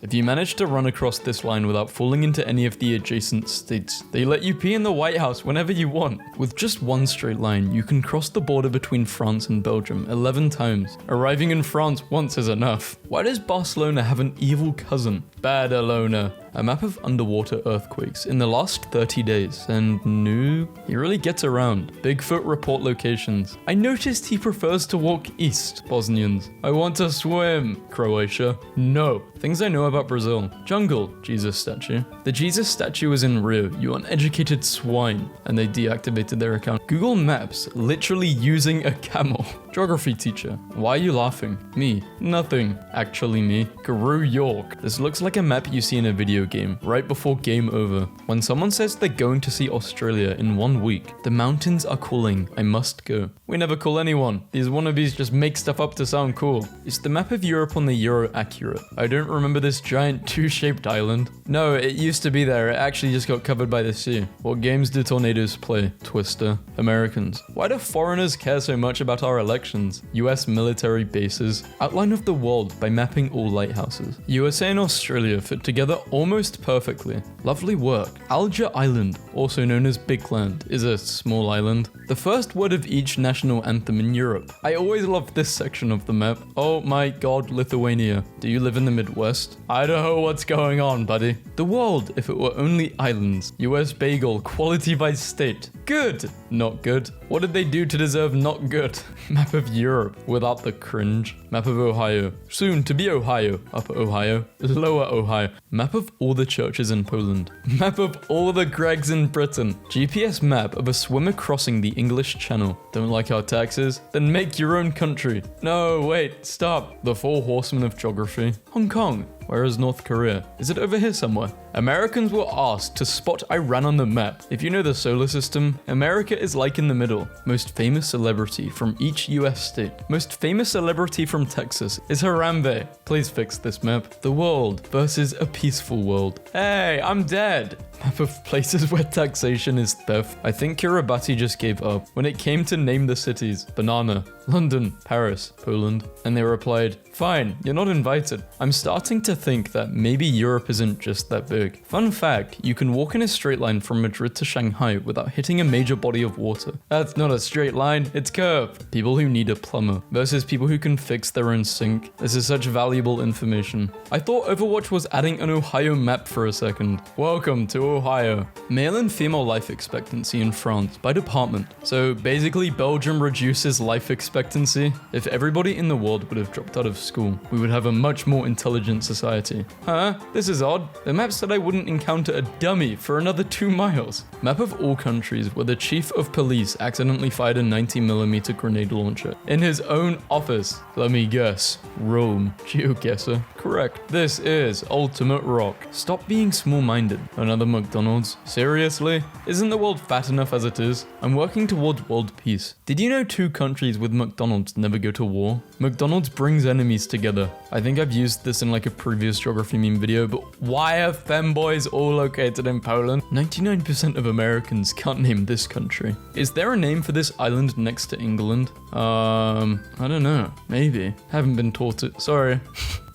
If you manage to run across this line without falling into any of the adjacent states, they let you pee in the White House whenever you want. With just one straight line, you can cross the border between France and Belgium 11 times. Arriving in France once is enough. Why does Barcelona have an evil cousin? Badalona. A map of underwater earthquakes in the last 30 days, and no, he really gets around. Bigfoot report locations. I noticed he prefers to walk east. Bosnians. I want to swim. Croatia. No. Things I know about Brazil. Jungle. Jesus statue. The Jesus statue is in Rio, you uneducated swine. And they deactivated their account. Google Maps, literally using a camel. Geography teacher. Why are you laughing? Me. Nothing. Actually me. Guru York. This looks like a map you see in a video game, right before game over. When someone says they're going to see Australia in 1 week, the mountains are calling, I must go. We never call anyone. These wannabes just make stuff up to sound cool. Is the map of Europe on the Euro accurate? I don't remember this giant two-shaped island. No, it used to be there. It actually just got covered by the sea. What games do tornadoes play? Twister. Americans. Why do foreigners care so much about our elections? US military bases. Outline of the world by mapping all lighthouses. USA and Australia fit together almost perfectly. Lovely work. Alger Island, also known as Big Land, is a small island. The first word of each national anthem in Europe. I always love this section of the map. Oh my god, Lithuania. Do you live in the Midwest? I don't know what's going on, buddy. The world, if it were only islands. US bagel, quality by state. Good. Not good. What did they do to deserve not good? Map of Europe, without the cringe. Map of Ohio. Soon to be Ohio. Upper Ohio. Lower Ohio. Map of all the churches in Poland. Map of all the Gregs in Britain. GPS map of a swimmer crossing the English Channel. Don't like our taxes? Then make your own country. No, wait, stop. The Four Horsemen of Geography. Hong Kong. Where is North Korea? Is it over here somewhere? Americans were asked to spot Iran on the map. If you know the solar system, America is like in the middle. Most famous celebrity from each US state. Most famous celebrity from Texas is Harambe. Please fix this map. The world versus a peaceful world. Hey, I'm dead. Map of places where taxation is theft. I think Kiribati just gave up when it came to name the cities. Banana, London, Paris, Poland. And they replied, fine, you're not invited. I'm starting to think that maybe Europe isn't just that big. Fun fact, you can walk in a straight line from Madrid to Shanghai without hitting a major body of water. That's not a straight line, it's curved. People who need a plumber versus people who can fix their own sink. This is such valuable information. I thought Overwatch was adding an Ohio map for a second. Welcome to Ohio. Male and female life expectancy in France by department. So basically Belgium reduces life expectancy. If everybody in the world would have dropped out of school, we would have a much more intelligent society. Huh? This is odd. The map said I wouldn't encounter a dummy for another 2 miles. Map of all countries where the chief of police accidentally fired a 90mm grenade launcher in his own office. Let me guess. Rome. GeoGuessr. Correct. This is Ultimate Rock. Stop being small-minded. Another McDonald's? Seriously? Isn't the world fat enough as it is? I'm working towards world peace. Did you know 2 countries with McDonald's never go to war? McDonald's brings enemies together. I think I've used this in like a previous geography meme video, but why are femboys all located in Poland? 99% of Americans can't name this country. Is there a name for this island next to England? I don't know. Maybe. Haven't been taught it. Sorry.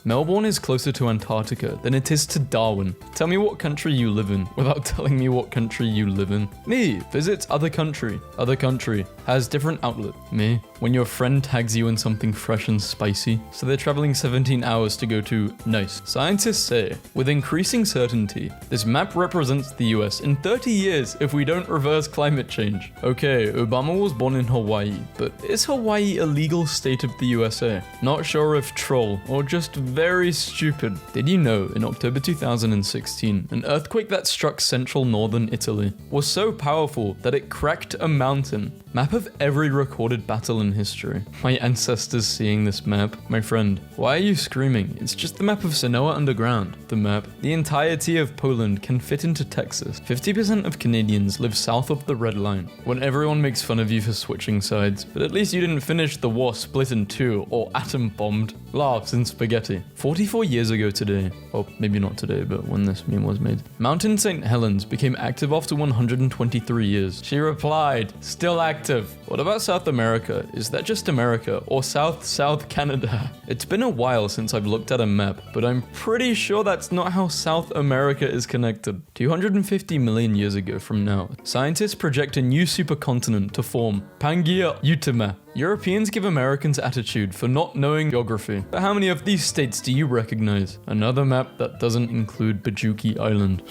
Melbourne is closer to Antarctica than it is to Darwin. Tell me what country you live in without telling me what country you live in. Me visits other country. Other country has different outlet. Me. When your friend tags you in something fresh and spicy, so they're traveling 17 hours to go to nice. Scientists say, with increasing certainty, this map represents the US in 30 years if we don't reverse climate change. Okay, Obama was born in Hawaii, but is Hawaii a legal state of the USA? Not sure if troll or just very stupid. Did you know in October 2016, an earthquake that struck central northern Italy was so powerful that it cracked a mountain? Map of every recorded battle in history. My ancestors seeing this map. My friend, why are you screaming? It's just the map of Sanoa Underground. The map. The entirety of Poland can fit into Texas. 50% of Canadians live south of the red line. When everyone makes fun of you for switching sides, but at least you didn't finish the war split in 2 or atom bombed. Laughs and spaghetti. 44 years ago today, or maybe not today, but when this meme was made, Mountain St. Helens became active after 123 years. She replied, still active. What about South America? Is that just America or South Canada? It's been a while since I've looked at a map, but I'm pretty sure that's not how South America is connected. 250 million years ago from now, scientists project a new supercontinent to form, Pangaea Utama. Europeans give Americans attitude for not knowing geography. But how many of these states do you recognize? Another map that doesn't include Bajuki Island.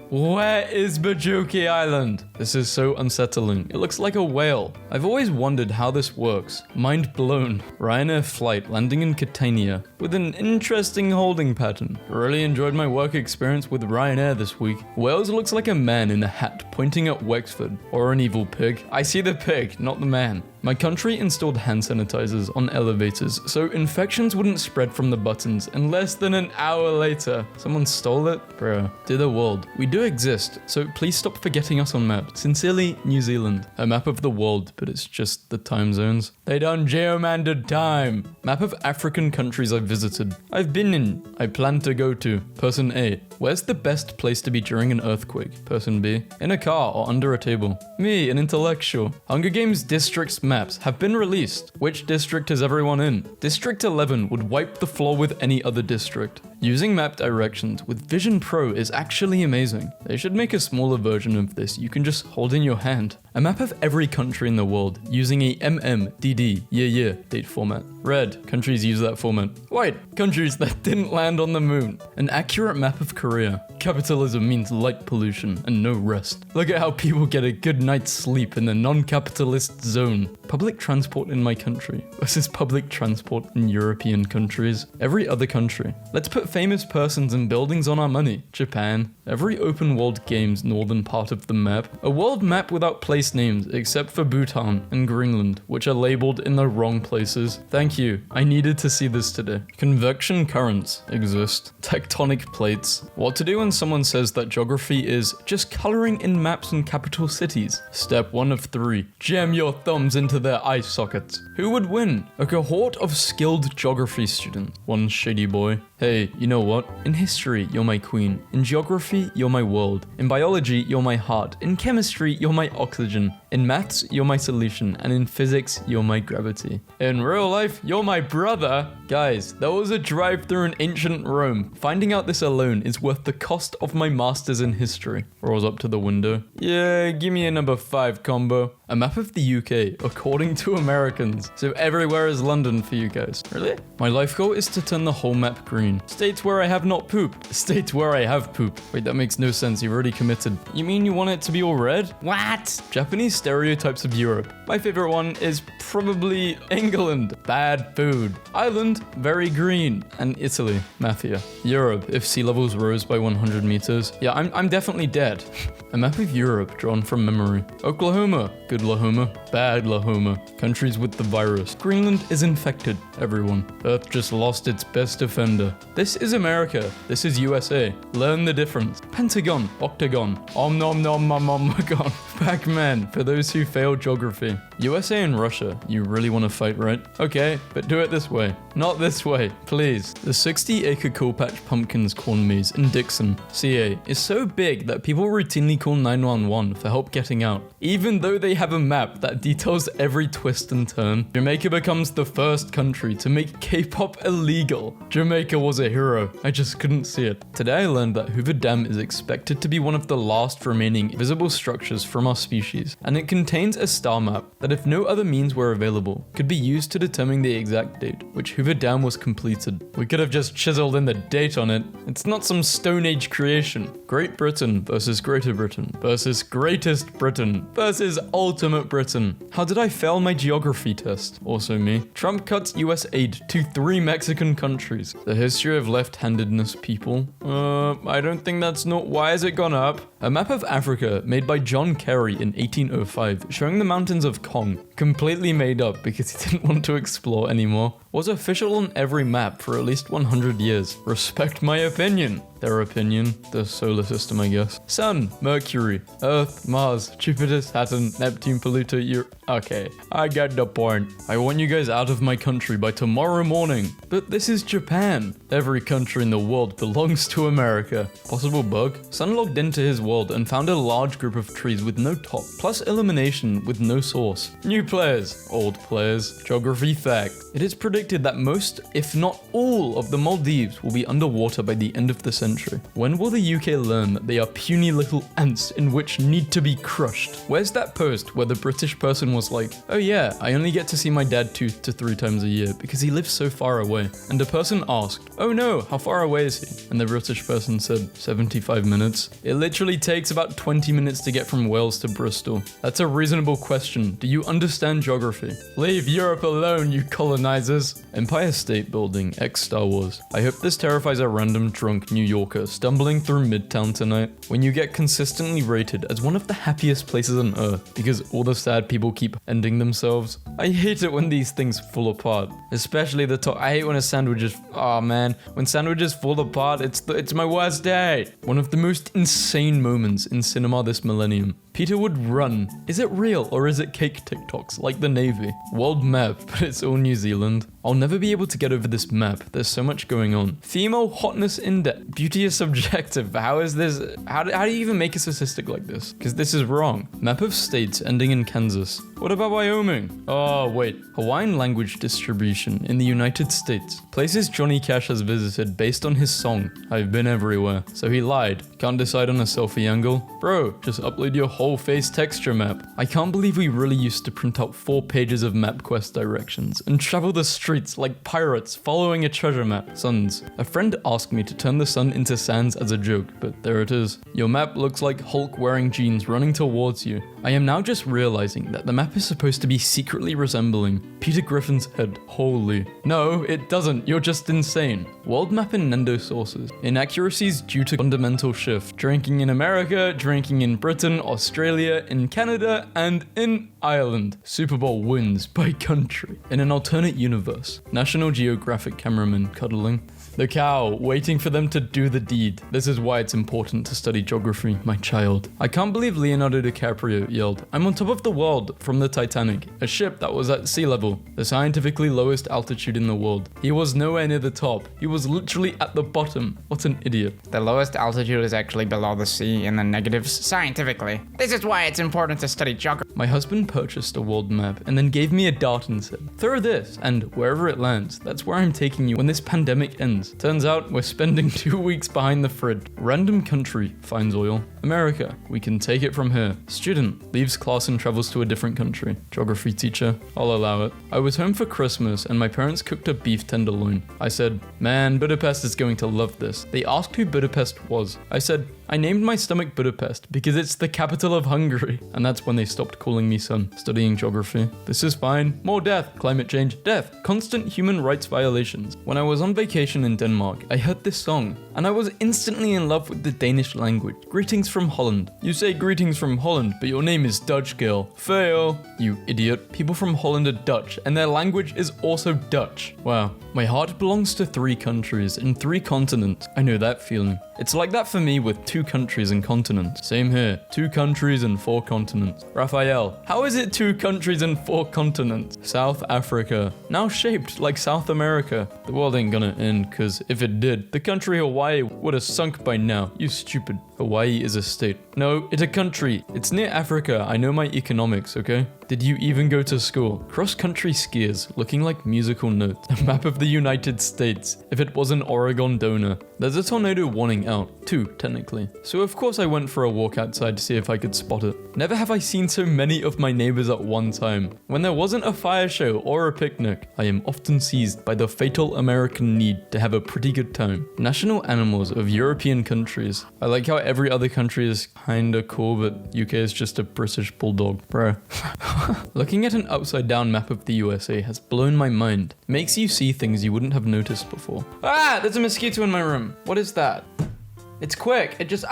Where is Bajuki Island? This is so unsettling. It looks like a whale. I've always wondered how this works. Mind blown. Ryanair flight landing in Catania with an interesting holding pattern. Really enjoyed my work experience with Ryanair this week. Wales looks like a man in a hat pointing at Wexford. Or an evil pig. I see the pig, not the man. My country installed hand sanitizers on elevators so infections wouldn't spread from the buttons, and less than an hour later, someone stole it? Bruh. Dear the world, we do exist, so please stop forgetting us on maps. Sincerely, New Zealand. A map of the world, but it's just the time zones. They done geomandered time. Map of African countries I've visited. I've been in. I plan to go to. Person A. Where's the best place to be during an earthquake? Person B. In a car or under a table. Me, an intellectual. Hunger Games districts maps have been released. Which district is everyone in? District 11 would wipe the floor with any other district. Using map directions with Vision Pro is actually amazing. They should make a smaller version of this you can just hold in your hand. A map of every country in the world using a MMDD year date format. Red, countries use that format. White, countries that didn't land on the moon. An accurate map of Korea. Capitalism means light pollution and no rest. Look at how people get a good night's sleep in the non-capitalist zone. Public transport in my country versus public transport in European countries. Every other country. Let's put famous persons and buildings on our money. Japan. Every open world game's northern part of the map. A world map without place names except for Bhutan and Greenland, which are labeled in the wrong places. Thank you. I needed to see this today. Convection currents exist. Tectonic plates. What to do when someone says that geography is just coloring in maps in capital cities. Step 1 of 3. Jam your thumbs into their eye sockets. Who would win? A cohort of skilled geography students. One shady boy. Hey, you know what? In history, you're my queen. In geography, you're my world. In biology, you're my heart. In chemistry, you're my oxygen. In maths, you're my solution. And in physics, you're my gravity. In real life, you're my brother. Guys, there was a drive-through in ancient Rome. Finding out this alone is worth the cost of my masters in history. Rolls up to the window. Yeah, give me a number 5 combo. A map of the UK, according to Americans. So everywhere is London for you guys. Really? My life goal is to turn the whole map green. States where I have not pooped. States where I have pooped. Wait, that makes no sense. You've already committed. You mean you want it to be all red? What? Japanese stereotypes of Europe. My favorite one is probably England. Bad food. Ireland, very green. And Italy, Mafia. Europe, if sea levels rose by 100 meters. Yeah, I'm definitely dead. A map of Europe drawn from memory. Oklahoma, good Lahoma, bad Lahoma. Countries with the virus. Greenland is infected, everyone. Earth just lost its best defender. This is America. This is USA. Learn the difference. Pentagon, octagon, om nom nom nom om gon. Pac-Man, for those who fail geography. USA and Russia, you really want to fight, right? Okay, but do it this way. Not this way, please. The 60-acre Cool Patch Pumpkins corn maze in Dixon, CA, is so big that people routinely call 911 for help getting out, even though they have a map that details every twist and turn. Jamaica becomes the first country to make K-pop illegal. Jamaica was a hero. I just couldn't see it. Today I learned that Hoover Dam is expected to be one of the last remaining visible structures from our species, and it contains a star map that, if no other means were available, could be used to determine the exact date which Hoover Dam was completed. We could have just chiseled in the date on it. It's not some Stone Age creation. Great Britain versus Greater Britain versus Greatest Britain versus Ultimate Britain. How did I fail my geography test? Also me. Trump cuts US aid to 3 Mexican countries. The history of left-handedness people. I don't think that's not. Why has it gone up? A map of Africa made by John Kerry in 1805, showing the mountains of Kong, completely made up because he didn't want to explore anymore. was official on every map for at least 100 years. Respect my opinion. Their opinion, the solar system, I guess. Sun, Mercury, Earth, Mars, Jupiter, Saturn, Neptune, Pluto, Okay, I get the point. I want you guys out of my country by tomorrow morning. But this is Japan. Every country in the world belongs to America. Possible bug? Sun logged into his world and found a large group of trees with no top, plus illumination with no source. New players, old players. Geography fact. It is predicted that most, if not all, of the Maldives will be underwater by the end of the century. When will the UK learn that they are puny little ants in which need to be crushed? Where's that post where the British person was like, oh yeah, I only get to see my dad 2 to 3 times a year because he lives so far away. And the person asked, oh no, how far away is he? And the British person said, 75 minutes. It literally takes about 20 minutes to get from Wales to Bristol. That's a reasonable question. Do you understand geography? Leave Europe alone, you colonizers. Empire State Building, ex-Star Wars. I hope this terrifies a random drunk New Yorker stumbling through Midtown tonight when you get consistently rated as one of the happiest places on earth because all the sad people keep ending themselves. I hate it when these things fall apart, especially the top. I hate when a sandwich is, oh man, when sandwiches fall apart, it's my worst day. One of the most insane moments in cinema this millennium. Peter would run. Is it real or is it cake TikToks like the Navy? World map, but it's all New Zealand. I'll never be able to get over this map. There's so much going on. Female hotness index. Beauty is subjective. How is this? How do you even make a statistic like this? Because this is wrong. Map of states ending in Kansas. What about Wyoming? Oh, wait. Hawaiian language distribution in the United States. Places Johnny Cash has visited based on his song, I've Been Everywhere. So he lied. Can't decide on a selfie angle? Bro, just upload your whole face texture map. I can't believe we really used to print out 4 pages of MapQuest directions and travel the streets like pirates following a treasure map. Suns. A friend asked me to turn the sun into sands as a joke, but there it is. Your map looks like Hulk wearing jeans running towards you. I am now just realizing that the map is supposed to be secretly resembling Peter Griffin's head. Holy. No, it doesn't. You're just insane. World map in Nendo sources. Inaccuracies due to fundamental shift. Drinking in America, drinking in Britain, Australia, in Canada, and in Ireland. Super Bowl wins by country. In an alternate universe. National Geographic cameraman cuddling. The cow, waiting for them to do the deed. This is why it's important to study geography, my child. I can't believe Leonardo DiCaprio yelled, I'm on top of the world, from the Titanic, a ship that was at sea level, the scientifically lowest altitude in the world. He was nowhere near the top. He was literally at the bottom. What an idiot. The lowest altitude is actually below the sea in the negatives, scientifically. This is why it's important to study geography. My husband purchased a world map and then gave me a dart and said, throw this, and wherever it lands, that's where I'm taking you when this pandemic ends. Turns out we're spending 2 weeks behind the fridge. Random country finds oil. America, we can take it from here. Student, leaves class and travels to a different country. Geography teacher, I'll allow it. I was home for Christmas and my parents cooked a beef tenderloin. I said, man, Budapest is going to love this. They asked who Budapest was. I said, I named my stomach Budapest because it's the capital of Hungary. And that's when they stopped calling me son. Studying geography. This is fine. More death. Climate change. Death. Constant human rights violations. When I was on vacation in Denmark, I heard this song. And I was instantly in love with the Danish language. Greetings from Holland. You say greetings from Holland, but your name is Dutch girl. Fail. You idiot. People from Holland are Dutch, and their language is also Dutch. Wow. My heart belongs to 3 countries and 3 continents. I know that feeling. It's like that for me with 2 countries and continents. Same here. 2 countries and 4 continents. Raphael, how is it 2 countries and 4 continents? South Africa, now shaped like South America. The world ain't gonna end, cause if it did, the country Hawaii would have sunk by now. You stupid. Hawaii is a state. No, it's a country. It's near Africa. I know my economics, okay? Did you even go to school? Cross-country skiers looking like musical notes. A map of the United States. If it was an Oregon donor. There's a tornado warning out. 2, technically. So of course I went for a walk outside to see if I could spot it. Never have I seen so many of my neighbors at one time. When there wasn't a fire show or a picnic, I am often seized by the fatal American need to have a pretty good time. National animals of European countries. I like how every other country is kinda cool, but UK is just a British bulldog, bro. Looking at an upside down map of the USA has blown my mind. Makes you see things you wouldn't have noticed before. Ah, there's a mosquito in my room. What is that? It's quick. It just,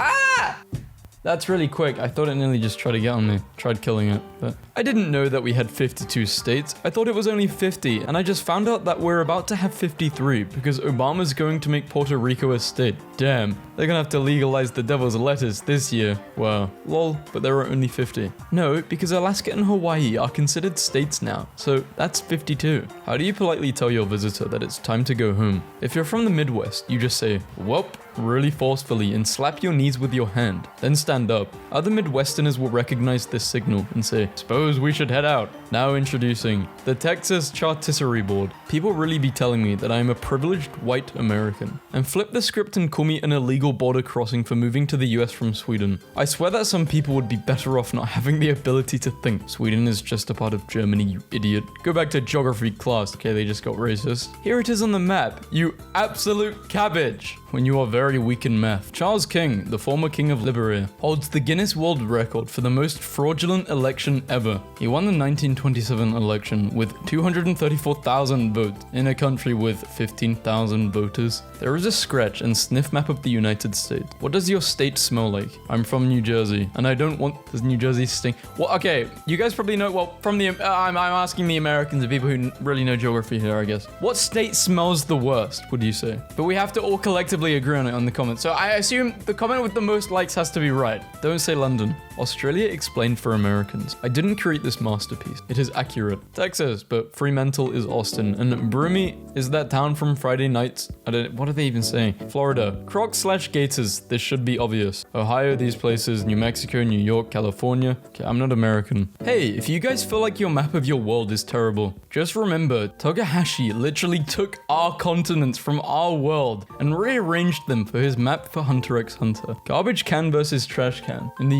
That's really quick. I thought it nearly just tried to get on me. Tried killing it. But I didn't know that we had 52 states. I thought it was only 50. And I just found out that we're about to have 53 because Obama's going to make Puerto Rico a state. Damn. They're gonna have to legalize the devil's lettuce this year. Wow. Lol, but there are only 50. No, because Alaska and Hawaii are considered states now. So that's 52. How do you politely tell your visitor that it's time to go home? If you're from the Midwest, you just say, "Welp," really forcefully and slap your knees with your hand. Then stand up. Other Midwesterners will recognize this signal and say, "Suppose we should head out." Now introducing the Texas Chartisserie Board. People really be telling me that I am a privileged white American. And flip the script and call me an illegal border crossing for moving to the US from Sweden. I swear that some people would be better off not having the ability to think. Sweden is just a part of Germany, you idiot. Go back to geography class. Okay, they just got racist. Here it is on the map. You absolute cabbage. When you are very weak in math. Charles King, the former king of Liberia, holds the Guinness World Record for the most fraudulent election ever. He won the 1927 election with 234,000 votes in a country with 15,000 voters. There is a scratch and sniff map of the United States. What does your state smell like? I'm from New Jersey, and I don't want does New Jersey stink? Well, okay, you guys probably know. Well, from the I'm asking the Americans, the people who really know geography here, I guess. What state smells the worst? Would you say? But we have to all collectively agree on it on the comments. So I assume the comment with the most likes has to be right. Don't say London. Australia explained for Americans. I didn't create this masterpiece. It is accurate. Texas, but Fremantle is Austin. And Broomy is that town from Friday Nights. What are they even saying? Florida. Crocs/Gators. This should be obvious. Ohio, these places. New Mexico, New York, California. Okay, I'm not American. Hey, if you guys feel like your map of your world is terrible, just remember, Togahashi literally took our continents from our world and rearranged them for his map for Hunter x Hunter. Garbage can versus trash can. In the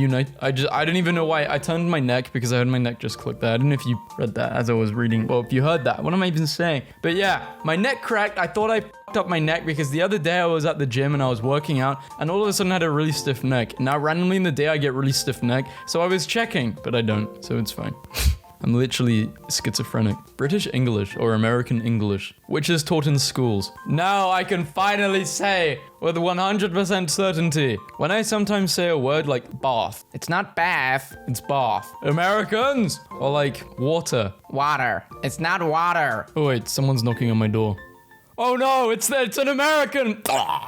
I don't even know why. I turned my neck because I heard my neck just click there. I don't know if you read that as I was reading. Well, if you heard that, what am I even saying? But yeah, my neck cracked. I thought I fucked up my neck because the other day I was at the gym and I was working out and all of a sudden I had a really stiff neck. Now randomly in the day I get really stiff neck. So I was checking, but I don't. So it's fine. I'm literally schizophrenic. British English or American English, which is taught in schools. Now I can finally say with 100% certainty. When I sometimes say a word like bath, It's not bath. it's bath. Americans! Or like water. Water. It's not water. Oh wait, someone's knocking on my door. Oh no, it's an American! Ah!